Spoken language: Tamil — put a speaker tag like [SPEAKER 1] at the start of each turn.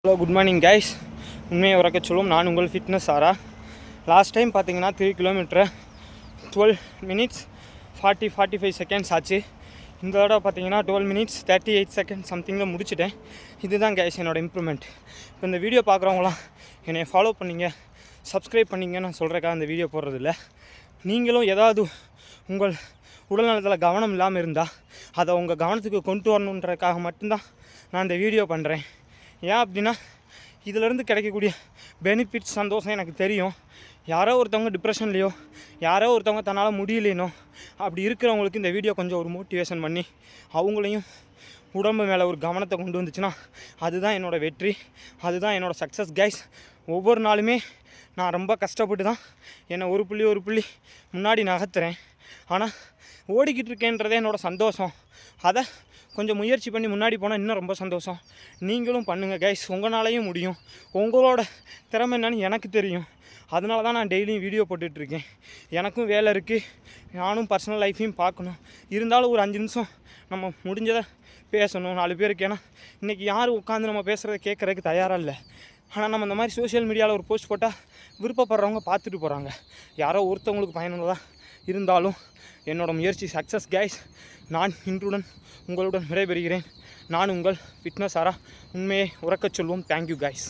[SPEAKER 1] Hello good morning guys. உண்மையை உறக்க சொல்லுவோம், நான் உங்கள் ஃபிட்னஸ் ஆரா. லாஸ்ட் டைம் பார்த்தீங்கன்னா 3 கிலோமீட்டரை 12 minutes 45 செகண்ட்ஸ் ஆச்சு. இந்த தடவை பார்த்தீங்கன்னா 12 minutes 38 செகண்ட்ஸ் சம்திங்கில் முடிச்சிட்டேன். இதுதான் கைஸ் என்னோடய இம்ப்ரூவ்மெண்ட். இப்போ இந்த வீடியோ பார்க்குறவங்களாம் என்னை ஃபாலோ பண்ணிங்க, சப்ஸ்கிரைப் பண்ணிங்க நான் சொல்கிறக்காக இந்த வீடியோ போடுறதில்ல. நீங்களும் ஏதாவது உங்கள் உடல்நலத்தில் கவனம் இல்லாமல் இருந்தால் அதை உங்கள் கவனத்துக்கு கொண்டு வரணுன்றதுக்காக மட்டும்தான் நான் இந்த வீடியோ பண்ணுறேன். ஏன் அப்படின்னா இதிலேருந்து கிடைக்கக்கூடிய பெனிஃபிட்ஸ், சந்தோஷம் எனக்கு தெரியும். யாரோ ஒருத்தவங்க டிப்ரெஷன்லேயோ, யாரோ ஒருத்தவங்க தன்னால் முடியலேனோ அப்படி இருக்கிறவங்களுக்கு இந்த வீடியோ கொஞ்சம் ஒரு மோட்டிவேஷன் பண்ணி அவங்களையும் உடம்பு மேலே ஒரு கவனத்தை கொண்டு வந்துச்சுன்னா அதுதான் என்னோடய வெற்றி, அதுதான் என்னோடய சக்ஸஸ் கைஸ். ஒவ்வொரு நாளுமே நான் ரொம்ப கஷ்டப்பட்டு தான் என்னை ஒரு புள்ளி முன்னாடி நகர்த்துறேன். ஆனால் ஓடிக்கிட்டு இருக்கேன்றதே என்னோடய சந்தோஷம். அதை கொஞ்சம் முயற்சி பண்ணி முன்னாடி போனால் இன்னும் ரொம்ப சந்தோஷம். நீங்களும் பண்ணுங்கள் கைஸ், உங்களாலையும் முடியும். உங்களோட திறமை என்னன்னு எனக்கு தெரியும். அதனால தான் நான் டெய்லியும் வீடியோ போட்டுட்ருக்கேன். எனக்கும் வேலை இருக்குது, நானும் பர்சனல் லைஃப்பையும் பார்க்கணும். இருந்தாலும் ஒரு 5 நிமிஷம் நம்ம முடிஞ்சதை பேசணும் 4 பேருக்கு. ஏன்னா இன்றைக்கி யாரும் உட்காந்து நம்ம பேசுகிறத கேட்குறதுக்கு தயாராக இல்லை. ஆனால் நம்ம இந்த மாதிரி சோஷியல் மீடியாவில் ஒரு போஸ்ட் போட்டால் விருப்பப்படுறவங்க பார்த்துட்டு போகிறாங்க. யாரோ ஒருத்தவங்களுக்கு பயனுள்ளதாக இருந்தாலும் என்னோடய முயற்சி சக்ஸஸ் கைஸ். நான் இன்றுடன் உங்களுடன் விடைபெறுகிறேன். நான் உங்கள் ஃபிட்னஸ் ஆரா. உண்மையை உறக்கச் சொல்வோம். Thank you guys.